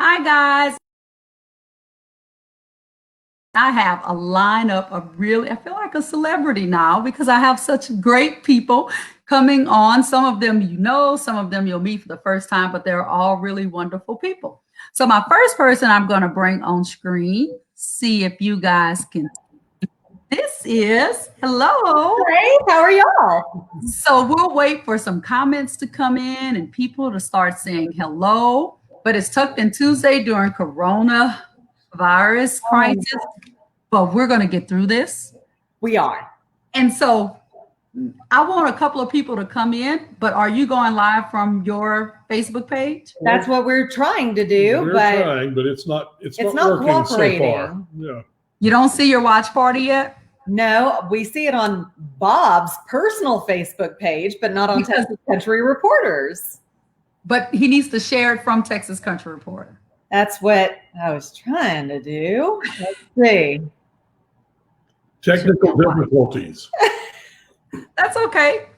Hi, guys. I have a lineup of I feel like a celebrity now because I have such great people coming on. Some of them you know, some of them you'll meet for the first time, but they're all really wonderful people. So, my first person I'm going to bring on screen, see if you guys can. This is hello. Hey, how are y'all? So, we'll wait for some comments to come in and people to start saying hello. But it's Tucked in Tuesday during coronavirus crisis. But we're going to get through this. We are. And so I want a couple of people to come in, but are you going live from your Facebook page? That's what we're trying to do, We're but trying, but it's not working so cooperating. far. Yeah. You don't see your watch party yet? No, we see it on Bob's personal Facebook page, but not on Texas Country Reporters. But he needs to share it from Texas Country Reporter. That's what I was trying to do. Let's see. Technical difficulties. That's okay.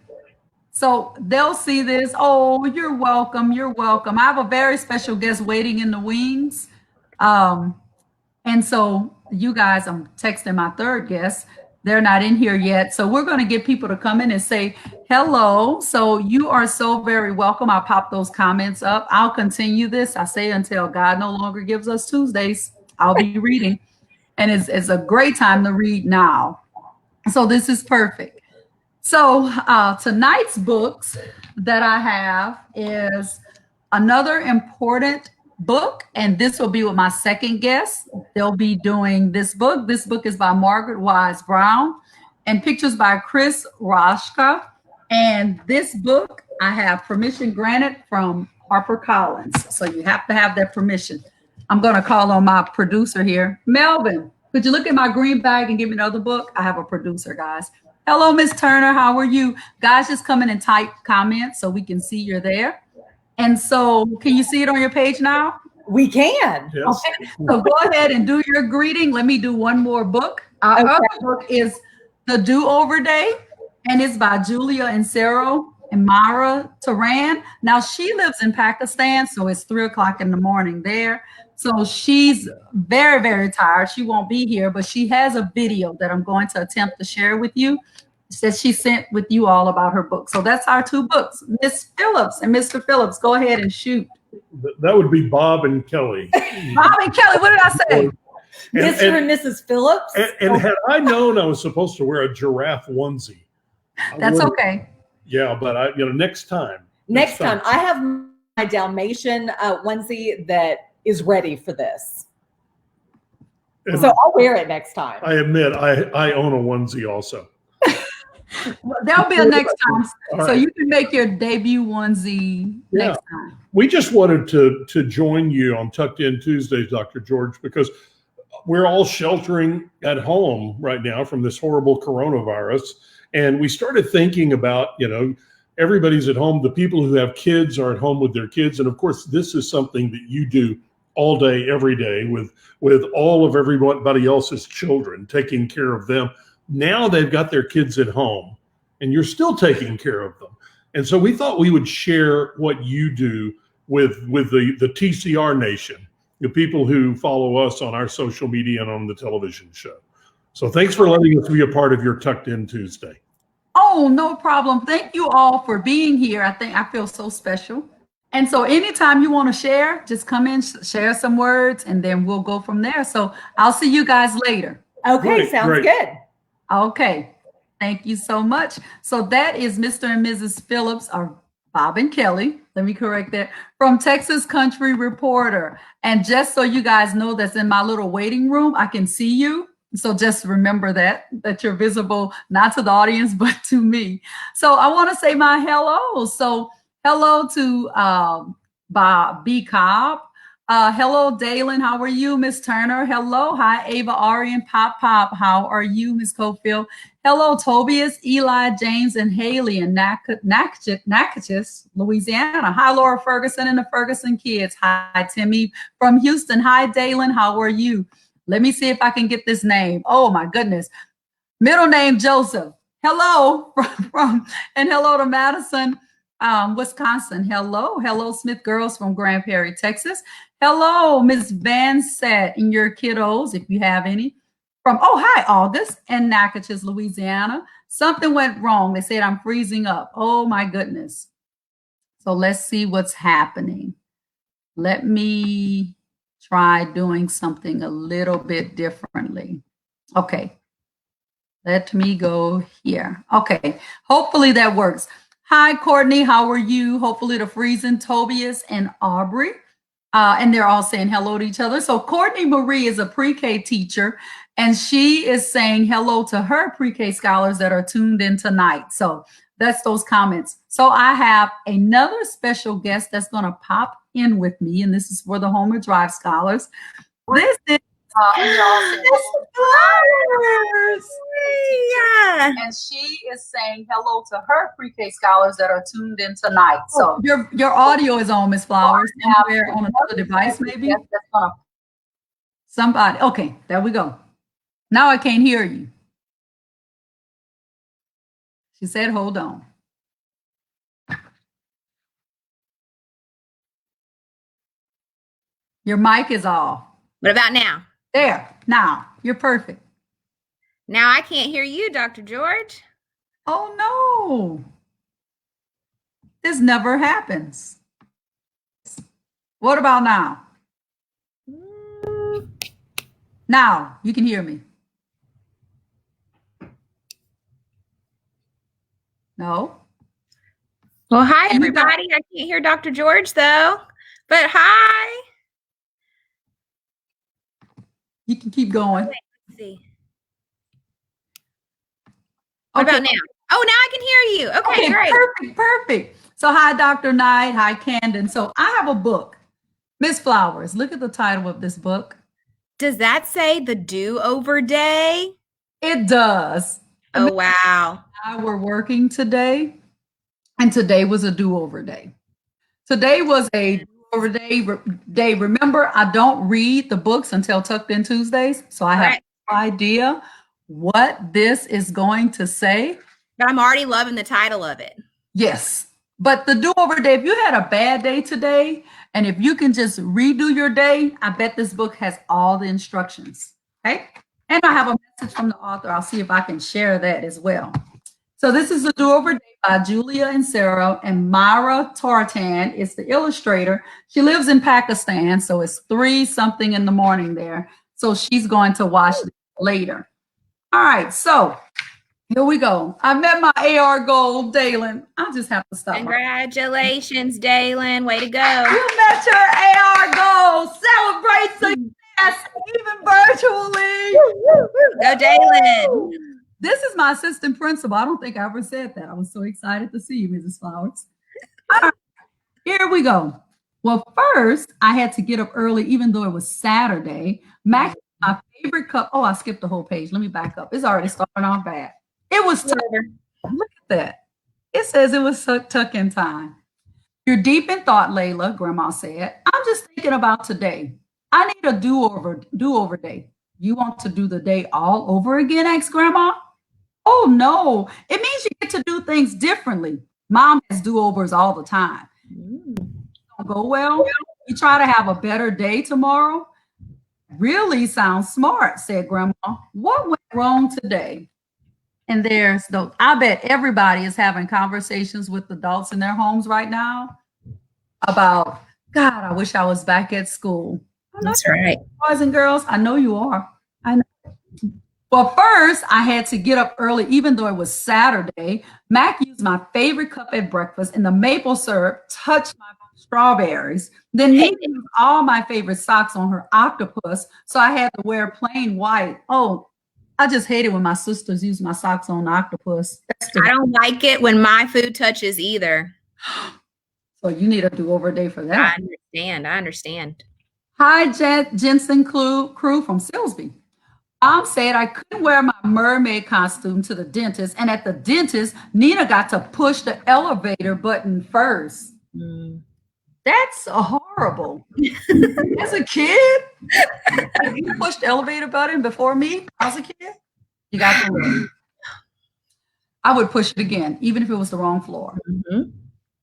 So they'll see this. Oh, you're welcome. You're welcome. I have a very special guest waiting in the wings. And so you guys, I'm texting my third guest. They're not in here yet. So we're going to get people to come in and say hello. So you are so very welcome. I'll pop those comments up. I'll continue this. I say until God no longer gives us Tuesdays, I'll be reading. And it's a great time to read now. So this is perfect. So tonight's books that I have is another important book, and this will be with my second guest. They'll be doing this book. This book is by Margaret Wise Brown and pictures by Chris Roshka. And this book, I have permission granted from HarperCollins. So you have to have that permission. I'm going to call on my producer here. Melvin, could you look at my green bag and give me another book? I have a producer, guys. Hello, Miss Turner. How are you? Guys, just come in and type comments so we can see you're there. And so can you see it on your page now? We can. Yes. Okay. So go ahead and do your greeting. Let me do one more book. Our other book is The Do-Over Day, and it's by Julia Insero and Mara Taran. Now, she lives in Pakistan, so it's 3 o'clock in the morning there. So she's very, very tired. She won't be here, but she has a video that I'm going to attempt to share with you that she sent with you all about her book. So that's our two books. Miss Phillips and Mr. Phillips, go ahead and shoot. That would be Bob and Kelly. Bob and Kelly, what did I say? Mr. and Mrs. Phillips. And had I known I was supposed to wear a giraffe onesie, That's okay. Yeah, but next time. Next time. I have my Dalmatian onesie that is ready for this. And so I'll wear it next time. I admit I own a onesie also. Well, there'll be a next time. All So right. you can make your debut onesie next time. We just wanted to join you on Tucked In Tuesdays, Dr. George, because we're all sheltering at home right now from this horrible coronavirus. And we started thinking about, everybody's at home. The people who have kids are at home with their kids. And of course, this is something that you do all day, every day with all of everybody else's children, taking care of them. Now they've got their kids at home and you're still taking care of them. And so we thought we would share what you do with the TCR Nation, the people who follow us on our social media and on the television show. So thanks for letting us be a part of your Tucked In Tuesday. Oh, no problem. Thank you all for being here. I feel so special. And so anytime you want to share, just come in, share some words, and then we'll go from there. So I'll see you guys later. Okay, sounds good. Okay. Thank you so much. So that is Mr. and Mrs. Phillips, or Bob and Kelly. Let me correct that, from Texas Country Reporter. And just so you guys know, that's in my little waiting room. I can see you. So just remember that you're visible, not to the audience, but to me. So I want to say my hello. So hello to Bob B. Cobb. Hello, Dalen. How are you, Miss Turner? Hello. Hi, Ava Arian. Pop. How are you, Miss Cofield? Hello, Tobias, Eli, James, and Haley in Natchitoches, Louisiana. Hi, Laura Ferguson and the Ferguson kids. Hi, Timmy from Houston. Hi, Dalen. How are you? Let me see if I can get this name. Oh, my goodness. Middle name, Joseph. Hello and hello to Madison. Wisconsin. Hello. Hello, Smith girls from Grand Prairie, Texas. Hello, Miss Van Set and your kiddos, if you have any. From, oh, hi, August and Natchitoches, Louisiana. Something went wrong. They said I'm freezing up. Oh, my goodness. So let's see what's happening. Let me try doing something a little bit differently. Okay. Let me go here. Okay. Hopefully that works. Hi, Courtney. How are you? Hopefully the freezing Tobias and Aubrey. And they're all saying hello to each other. So Courtney Marie is a pre-K teacher, and she is saying hello to her pre-K scholars that are tuned in tonight. So that's those comments. So I have another special guest that's going to pop in with me, and this is for the Homer Drive scholars. This is Miss Flowers. Yeah. And she is saying hello to her pre-K scholars that are tuned in tonight. So your audio is on, Miss Flowers, somewhere on another device, maybe. Somebody. Okay, there we go. Now I can't hear you. She said, hold on. Your mic is off. What about now? There. Now you're perfect. Now I can't hear you, Dr. George. Oh no. This never happens. What about now? Now you can hear me. No. Well, hi, everybody. I can't hear Dr. George, though. But hi. You can keep going. Let's see. What about now? Oh, now I can hear you. Okay, great. Perfect. So hi, Dr. Knight. Hi, Camden. So I have a book. Miss Flowers, look at the title of this book. Does that say the do-over day? It does. Oh, wow. We're working today, and today was a do-over day. Today was a do-over day. Remember, I don't read the books until Tucked In Tuesdays, so I have no idea what this is going to say. But I'm already loving the title of it. Yes. But the do-over day, if you had a bad day today, and if you can just redo your day, I bet this book has all the instructions. Okay. And I have a message from the author. I'll see if I can share that as well. So this is the do-over day by Julia and Sarah, and Myra Tartan is the illustrator. She lives in Pakistan, so it's 3-something in the morning there. So she's going to watch this later. All right, so here we go. I met my AR goal, Dalen. I'll just have to stop. Congratulations, Dalen. Way to go. You met your AR goal. Celebrate success, even virtually. Go, Dalen. This is my assistant principal. I don't think I ever said that. I was so excited to see you, Mrs. Flowers. All right, here we go. Well, first, I had to get up early, even though it was Saturday. Mac, my favorite cup. Oh, I skipped the whole page. Let me back up. It's already starting off bad. It was tuck. Look at that. It says it was tuck-in time. You're deep in thought, Layla, Grandma said. I'm just thinking about today. I need a do-over day. You want to do the day all over again, asked Grandma? Oh, no. It means you get to do things differently. Mom has do-overs all the time. Don't go well. You try to have a better day tomorrow. Really sounds smart, said Grandma. What went wrong today? And there's no, I bet everybody is having conversations with adults in their homes right now about, God, I wish I was back at school. That's right. Boys and girls, I know you are. I know. Well, first, I had to get up early, even though it was Saturday. Mac used my favorite cup at breakfast, and the maple syrup touched my strawberries. Then Nina used all my favorite socks on her octopus, so I had to wear plain white. Oh, I just hate it when my sisters use my socks on the octopus. I don't like it when my food touches either. So you need a do-over day for that. I understand. Hi, Jensen crew from Silsby. Mom said I couldn't wear my mermaid costume to the dentist, and at the dentist, Nina got to push the elevator button first. That's horrible. As a kid, if you pushed the elevator button before me, as a kid, you got to learn. I would push it again, even if it was the wrong floor.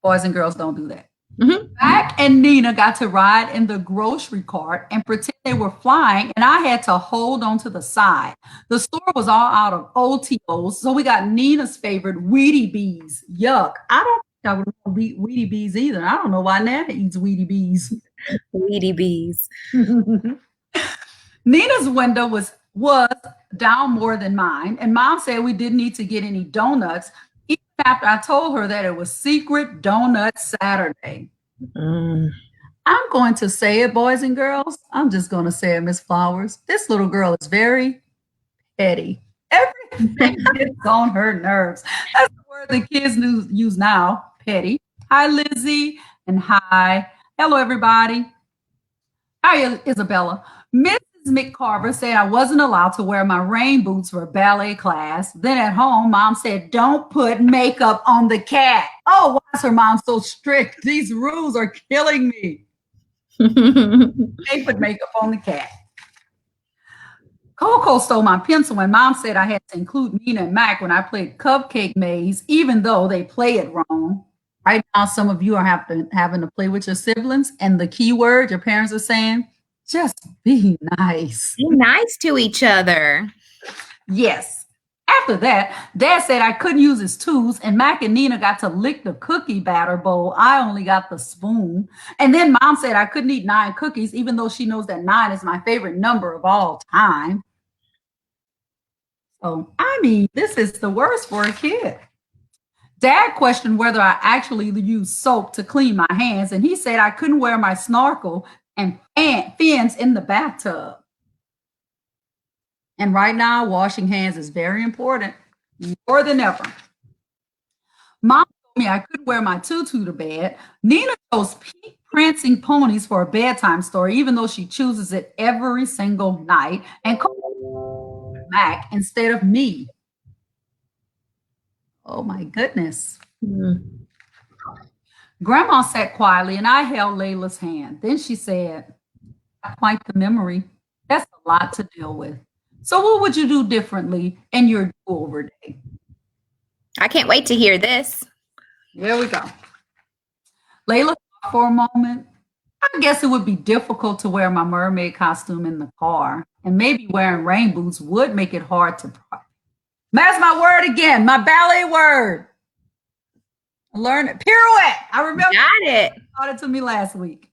Boys and girls don't do that. Mhm. Mac and Nina got to ride in the grocery cart and pretend they were flying, and I had to hold on to the side. The store was all out of OTOs, so we got Nina's favorite Wheatie Bees. Yuck. I don't think I would want to eat Wheatie Bees either. I don't know why Nana eats Wheatie Bees. Weedy bees. Nina's window was down more than mine, and Mom said we didn't need to get any donuts, even after I told her that it was Secret Donut Saturday. Mm. I'm going to say it, boys and girls. I'm just going to say it, Miss Flowers. This little girl is very petty. Everything gets on her nerves. That's the word the kids use now, petty. Hi, Lizzie, and hi. Hello, everybody. Hi, Isabella. Mrs. McCarver said I wasn't allowed to wear my rain boots for ballet class. Then at home, Mom said, don't put makeup on the cat. Oh, why is her mom so strict? These rules are killing me. They put makeup on the cat. Coco stole my pencil, and Mom said I had to include Nina and Mac when I played Cupcake Maze, even though they play it wrong. Right now, some of you are having to play with your siblings, and the key word your parents are saying, just be nice. Be nice to each other. Yes. After that, Dad said I couldn't use his tools, and Mac and Nina got to lick the cookie batter bowl. I only got the spoon. And then Mom said I couldn't eat 9 cookies, even though she knows that 9 is my favorite number of all time. So, I mean, this is the worst for a kid. Dad questioned whether I actually used soap to clean my hands, and he said I couldn't wear my snorkel and fins in the bathtub. And right now, washing hands is very important, more than ever. Mom told me I couldn't wear my tutu to bed. Nina chose Pink Prancing Ponies for a bedtime story, even though she chooses it every single night, and called Mac instead of me. Oh my goodness. Mm. Grandma sat quietly and I held Layla's hand. Then she said, quite the memory. That's a lot to deal with. So what would you do differently in your do-over day? I can't wait to hear this. There we go. Layla thought for a moment. I guess it would be difficult to wear my mermaid costume in the car. And maybe wearing rain boots would make it hard to... That's my word again, my ballet word. Learn it. Pirouette. I remember. Got it. You taught it to me last week.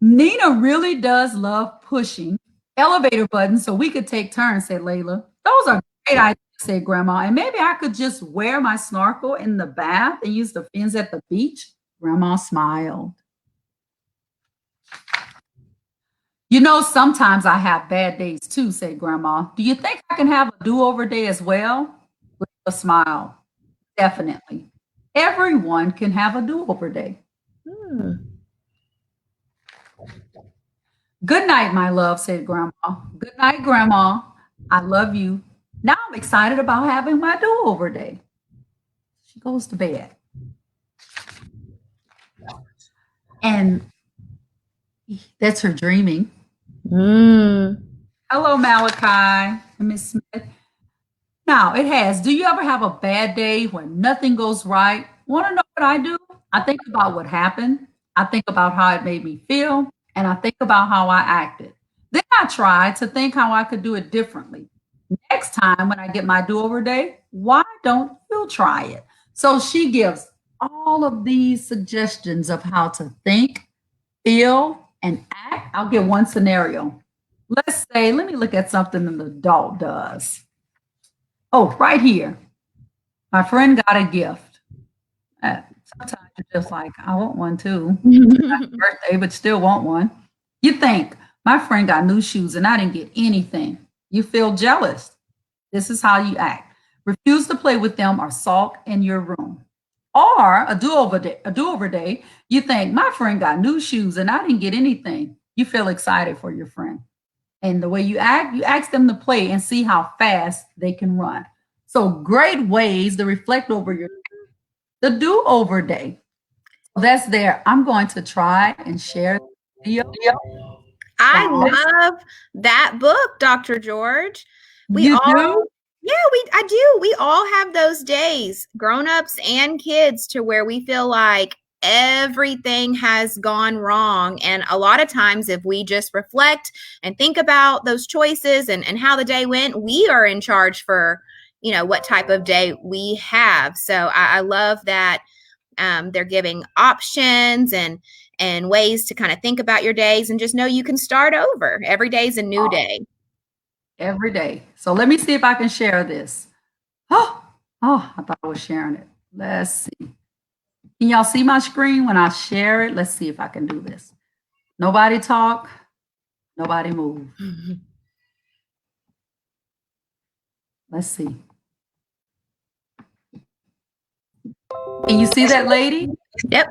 Nina really does love pushing elevator buttons so we could take turns, said Layla. Those are great ideas, said Grandma. And maybe I could just wear my snorkel in the bath and use the fins at the beach. Grandma smiled. You know, sometimes I have bad days too, said Grandma. Do you think I can have a do-over day as well? With a smile. Definitely. Everyone can have a do-over day. Good night, my love, said Grandma. Good night, Grandma. I love you. Now I'm excited about having my do-over day. She goes to bed. And that's her dreaming. Hello, Malachi and Miss Smith. Now, it has. Do you ever have a bad day when nothing goes right? Want to know what I do? I think about what happened. I think about how it made me feel. And I think about how I acted. Then I try to think how I could do it differently. Next time when I get my do-over day, why don't you try it? So she gives all of these suggestions of how to think, feel, and act. I'll give one scenario. Let's say, let me look at something an adult does. Oh, right here. My friend got a gift. Sometimes you're just like, I want one too. It's birthday, but still want one. You think, my friend got new shoes and I didn't get anything. You feel jealous. This is how you act. Refuse to play with them or sulk in your room. Or a do-over day, you think, my friend got new shoes and I didn't get anything. You feel excited for your friend. And the way you act, you ask them to play and see how fast they can run. So great ways to reflect over the do-over day. That's there. I'm going to try and share the video. I love that book, Dr. George. You do? Yeah, I do. We all have those days, grown-ups and kids, to where we feel like everything has gone wrong. And a lot of times, if we just reflect and think about those choices and how the day went, we are in charge for, what type of day we have. So I love that they're giving options and ways to kind of think about your days and just know you can start over. Every day is a new day. Every day. So let me see if I can share this. Oh, I thought I was sharing it. Let's see. Can y'all see my screen when I share it? Let's see if I can do this. Nobody talk. Nobody move. Let's see. Can you see that lady? Yep.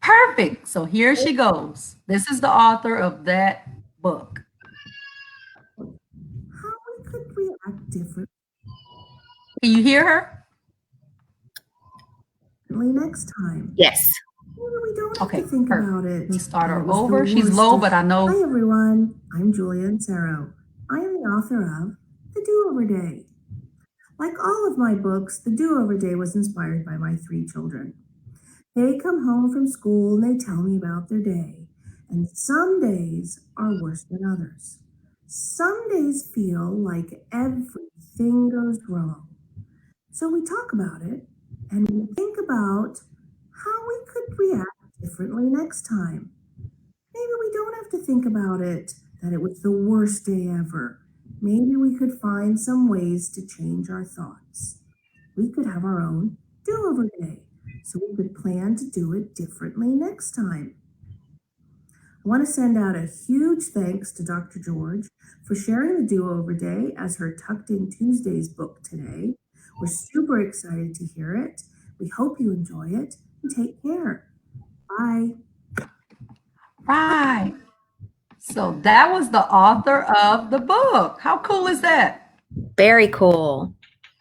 Perfect. So here she goes. This is the author of that book. How we could react differently Can you hear her? next time. Yes. Maybe we don't have Okay, to think perfect. about it. Let me start her It was the over. She's worst low, day. but I know. Hi everyone, I'm Julia Ansero. I am the author of The Do-Over Day. Like all of my books, The Do-Over Day was inspired by my 3 children. They come home from school and they tell me about their day. And some days are worse than others. Some days feel like everything goes wrong. So we talk about it and we think about how we could react differently next time. Maybe we don't have to think about it, that it was the worst day ever. Maybe we could find some ways to change our thoughts. We could have our own do-over day, so we could plan to do it differently next time. I want to send out a huge thanks to Dr. George for sharing the Do-Over Day as her Tucked In Tuesdays book today. We're super excited to hear it. We hope you enjoy it and take care. Bye. Right. So that was the author of the book. How cool is that? Very cool.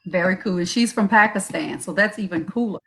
Very cool. And she's from Pakistan, so that's even cooler.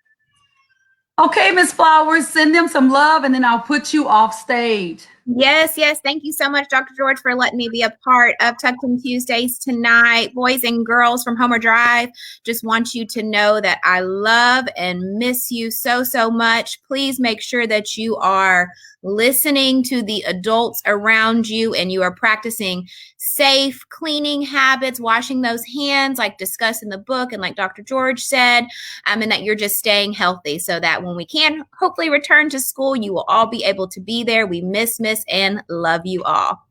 Okay, Miss Flowers, send them some love and then I'll put you off stage. Yes. Thank you so much, Dr. George, for letting me be a part of Tucked In Tuesdays tonight. Boys and girls from Homer Drive, just want you to know that I love and miss you so much. Please make sure that you are listening to the adults around you and you are practicing safe cleaning habits, washing those hands like discussed in the book and like Dr. George said, and that you're just staying healthy so that when we can hopefully return to school, you will all be able to be there. We miss and love you all.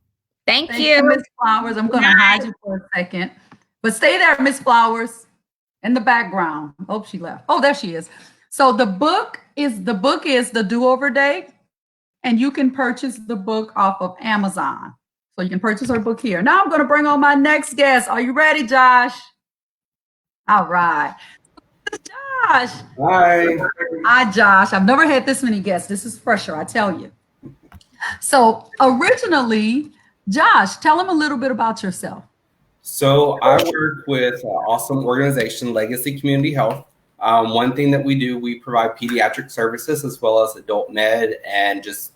Thank you. Miss Flowers. I'm going to hide you for a second, but stay there, Miss Flowers, in the background. Oh, she left. Oh, there she is. So the book is The Do-Over Day, and you can purchase the book off of Amazon. So you can purchase her book here. Now I'm going to bring on my next guest. Are you ready, Josh? All right. Josh. Hi, Josh. I've never had this many guests. This is fresher, I tell you. So originally, Josh, tell them a little bit about yourself. So I work with an awesome organization, Legacy Community Health. One thing that we do, we provide pediatric services as well as adult med and just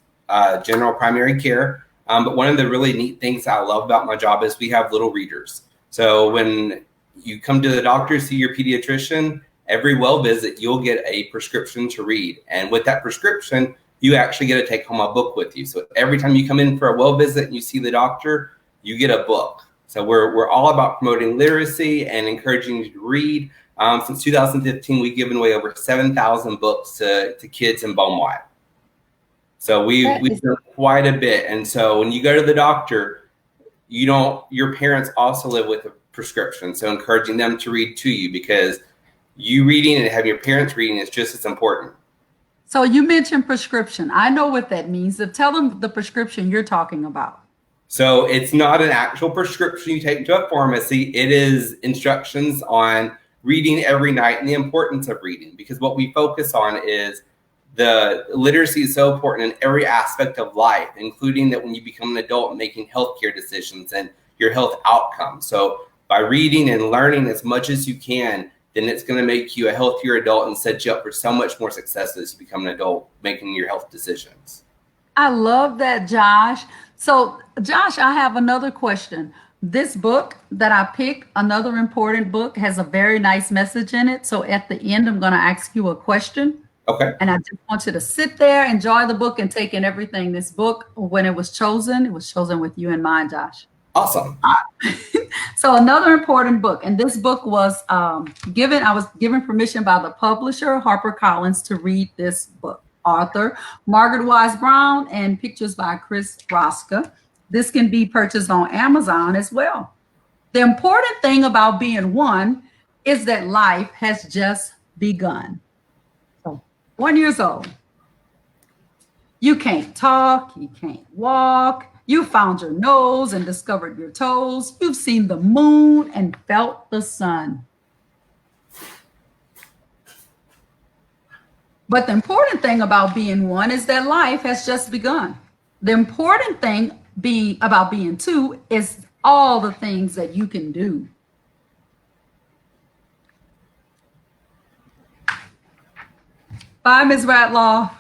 general primary care. But one of the really neat things I love about my job is we have little readers. So when you come to the doctor, see your pediatrician, every well visit, you'll get a prescription to read. And with that prescription, you actually get to take home a book with you. So every time you come in for a well visit and you see the doctor, you get a book. So we're all about promoting literacy and encouraging you to read. Since 2015, we've given away over 7,000 books to kids in Beaumont. So we've done quite a bit. And so when you go to the doctor, your parents also live with a prescription. So encouraging them to read to you, because you reading and having your parents reading is just as important. So you mentioned prescription. I know what that means. So tell them the prescription you're talking about. So it's not an actual prescription you take to a pharmacy. It is instructions on reading every night and the importance of reading, because what we focus on is the literacy is so important in every aspect of life, including that when you become an adult, making healthcare decisions and your health outcomes. So by reading and learning as much as you can, then it's going to make you a healthier adult and set you up for so much more success as you become an adult making your health decisions. I love that, Josh. So, Josh, I have another question. This book that I picked, another important book, has a very nice message in it. So at the end, I'm going to ask you a question. Okay. And I just want you to sit there, enjoy the book, and take in everything. This book, when it was chosen with you in mind, Josh. Awesome. So another important book, and this book was I was given permission by the publisher, HarperCollins, to read this book. Author, Margaret Wise Brown, and pictures by Chris Rosca. This can be purchased on Amazon as well. The important thing about being one is that life has just begun. So 1 year old. You can't talk, you can't walk. You found your nose and discovered your toes. You've seen the moon and felt the sun. But the important thing about being one is that life has just begun. The important thing about being two is all the things that you can do. Bye, Ms. Ratlaw.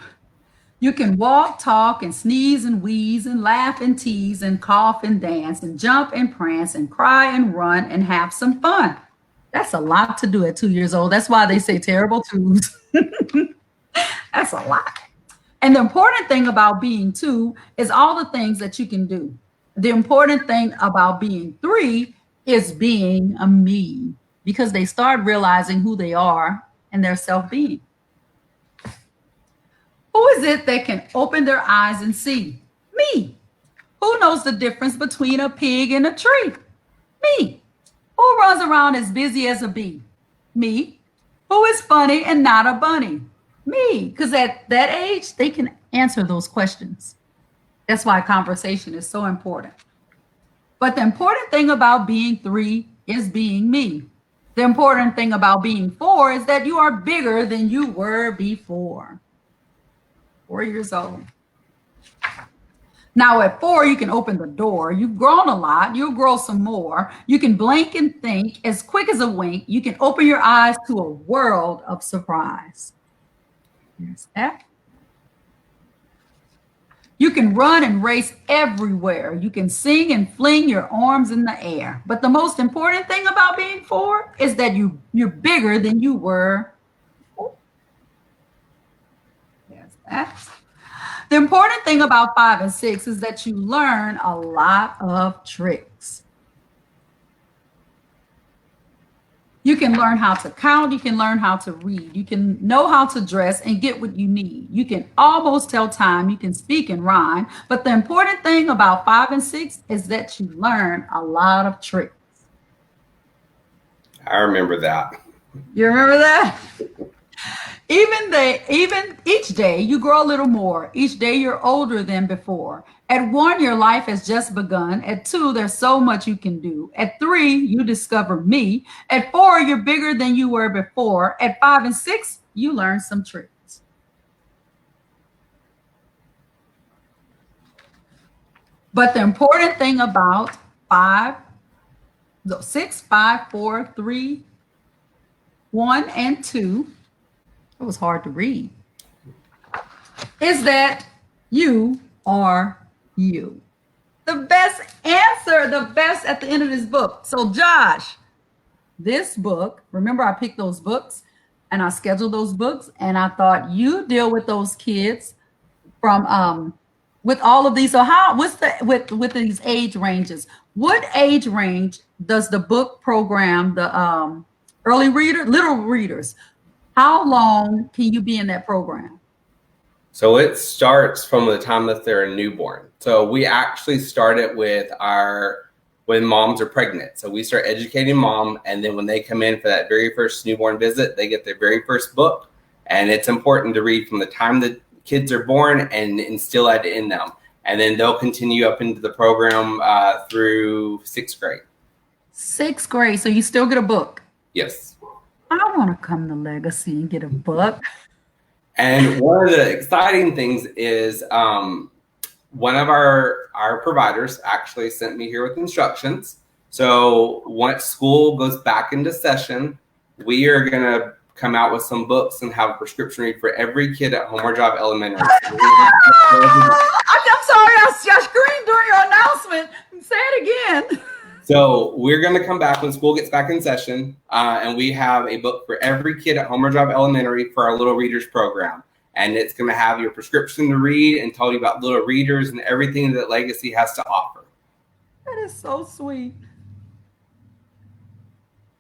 You can walk, talk, and sneeze and wheeze and laugh and tease and cough and dance and jump and prance and cry and run and have some fun. That's a lot to do at 2 years old. That's why they say terrible twos. That's a lot. And the important thing about being two is all the things that you can do. The important thing about being three is being a me, because they start realizing who they are and their self-being. Who is it that can open their eyes and see? Me. Who knows the difference between a pig and a tree? Me. Who runs around as busy as a bee? Me. Who is funny and not a bunny? Me. Because at that age, they can answer those questions. That's why conversation is so important. But the important thing about being three is being me. The important thing about being four is that you are bigger than you were before. 4 years old. Now at 4, you can open the door. You've grown a lot. You'll grow some more. You can blink and think as quick as a wink. You can open your eyes to a world of surprise. Here's that. You can run and race everywhere. You can sing and fling your arms in the air. But the most important thing about being 4 is that you're bigger than you were. There's that. The important thing about 5 and 6 is that you learn a lot of tricks. You can learn how to count. You can learn how to read. You can know how to dress and get what you need. You can almost tell time. You can speak and rhyme. But the important thing about 5 and 6 is that you learn a lot of tricks. I remember that. You remember that? Even each day you grow a little more. Each day you're older than before. At 1, your life has just begun. At 2, there's so much you can do. At 3, you discover me. At 4, you're bigger than you were before. At 5 and 6, you learn some tricks. But the important thing about 6, 5, 4, 3, 1, and 2, it was hard to read, is that you are you. The best answer, the best at the end of this book. So Josh, this book, remember I picked those books and I scheduled those books, and I thought you deal with those kids from with all of these. So with these age ranges, what age range does the book program the early reader, little readers? How long can you be in that program? So it starts from the time that they're a newborn. So we actually start it when moms are pregnant. So we start educating mom, and then when they come in for that very first newborn visit, they get their very first book. And it's important to read from the time that kids are born and instill that in them. And then they'll continue up into the program through 6th grade. 6th grade. So you still get a book? Yes. I want to come to Legacy and get a book. And one of the exciting things is one of our providers actually sent me here with instructions. So once school goes back into session, we are going to come out with some books and have a prescription read for every kid at Homer Drive Elementary. I'm sorry, I screamed during your announcement. Say it again. So we're going to come back when school gets back in session, and we have a book for every kid at Homer Drive Elementary for our Little Readers program. And it's going to have your prescription to read and tell you about little readers and everything that Legacy has to offer. That is so sweet.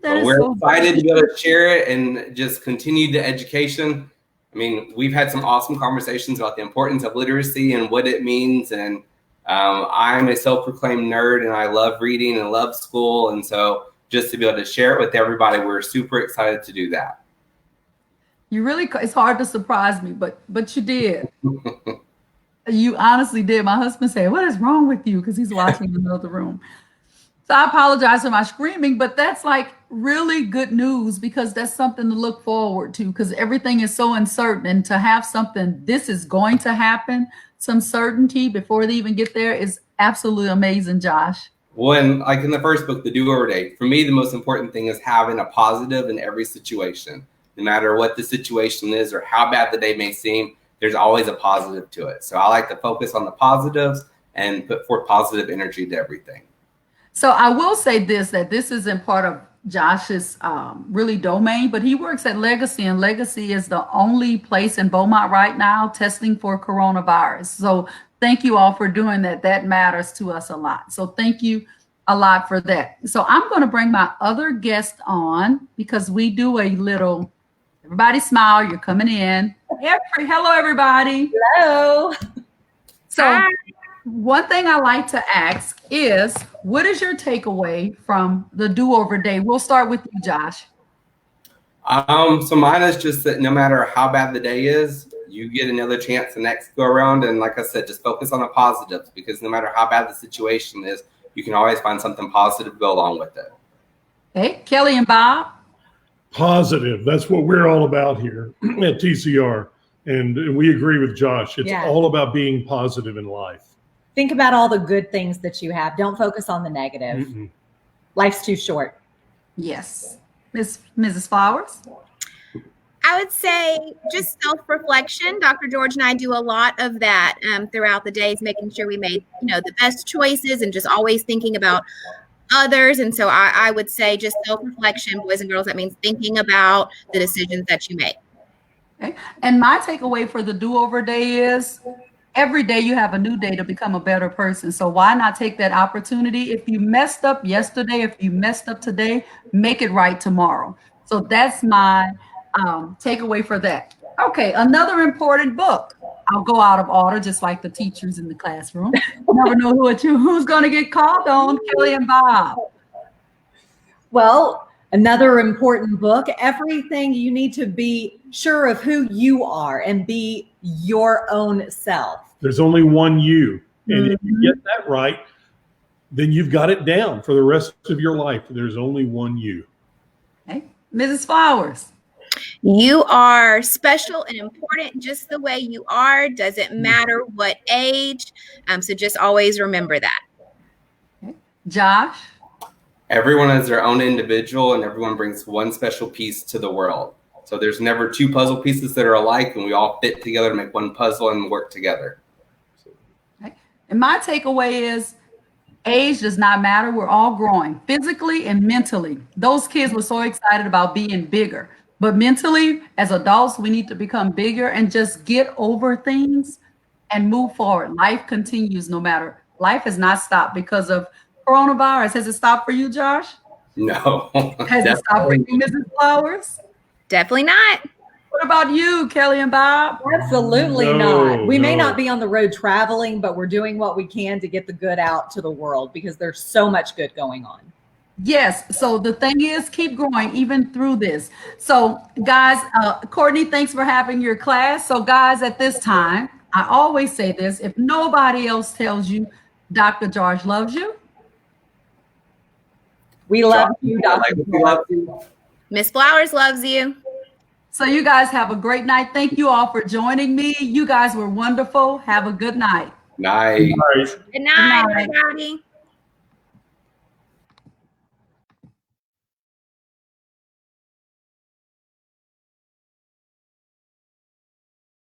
So we're excited to be able to share it and just continue the education. I mean, we've had some awesome conversations about the importance of literacy and what it means. And I'm a self-proclaimed nerd, and I love reading and love school. And so just to be able to share it with everybody, we're super excited to do that. You really, it's hard to surprise me, but you did. You honestly did. My husband said, "What is wrong with you?" Because he's watching in the other room. So I apologize for my screaming, but that's like really good news, because that's something to look forward to, because everything is so uncertain, and to have something, this is going to happen, some certainty before they even get there, is absolutely amazing, Josh. Well, and like in the first book, The Do-Over Day, for me, the most important thing is having a positive in every situation. No matter what the situation is or how bad the day may seem, there's always a positive to it. So I like to focus on the positives and put forth positive energy to everything. So I will say this, that this isn't part of Josh's really domain, but he works at Legacy, and Legacy is the only place in Beaumont right now testing for coronavirus. So thank you all for doing that. That matters to us a lot. So thank you a lot for that. So I'm going to bring my other guest on, because we do a little, everybody smile, you're coming in. Hello, everybody. Hello. So Hi. one thing I like to ask is, what is your takeaway from the Do-Over Day? We'll start with you, Josh. So mine is just that no matter how bad the day is, you get another chance the next go around. And like I said, just focus on the positives, because no matter how bad the situation is, you can always find something positive to go along with it. Okay, Kelly and Bob. Positive. That's what we're all about here at TCR. And we agree with Josh. It's all about being positive in life. Think about all the good things that you have. Don't focus on the negative. Life's too short. Yes. Mrs. Flowers. I would say just self-reflection. Dr. George and I do a lot of that throughout the days, making sure we made, the best choices, and just always thinking about others. And so I would say just self-reflection, boys and girls. That means thinking about the decisions that you make. Okay. And my takeaway for the Do-Over Day is, every day you have a new day to become a better person. So why not take that opportunity? If you messed up yesterday, if you messed up today, make it right tomorrow. So that's my takeaway for that. Okay, another important book. I'll go out of order, just like the teachers in the classroom. You never know who's going to get called on. Kelly and Bob. Well, another important book, Everything You Need to Be Sure of Who You Are and Be Your Own Self. There's only one you. And if you get that right, then you've got it down for the rest of your life. There's only one you. Okay, Mrs. Flowers. You are special and important just the way you are. Doesn't matter what age. So just always remember that. Okay. Josh. Everyone is their own individual, and everyone brings one special piece to the world. So there's never two puzzle pieces that are alike, and we all fit together to make one puzzle and work together. Okay. And my takeaway is, age does not matter. We're all growing physically and mentally. Those kids were so excited about being bigger. But mentally, as adults, we need to become bigger and just get over things and move forward. Life continues no matter. Life has not stopped because of coronavirus. Has it stopped for you, Josh? No. Has it stopped for you, Mrs. Flowers? Definitely not. What about you, Kelly and Bob? Absolutely not. We may not be on the road traveling, but we're doing what we can to get the good out to the world, because there's so much good going on. Yes. So the thing is, keep growing even through this. So guys, Courtney, thanks for having your class. So guys, at this time, I always say this, if nobody else tells you Dr. George loves you. We love you, Dr. George. Miss Flowers loves you. So you guys have a great night. Thank you all for joining me. You guys were wonderful. Have a good night. Nice. Good night, everybody.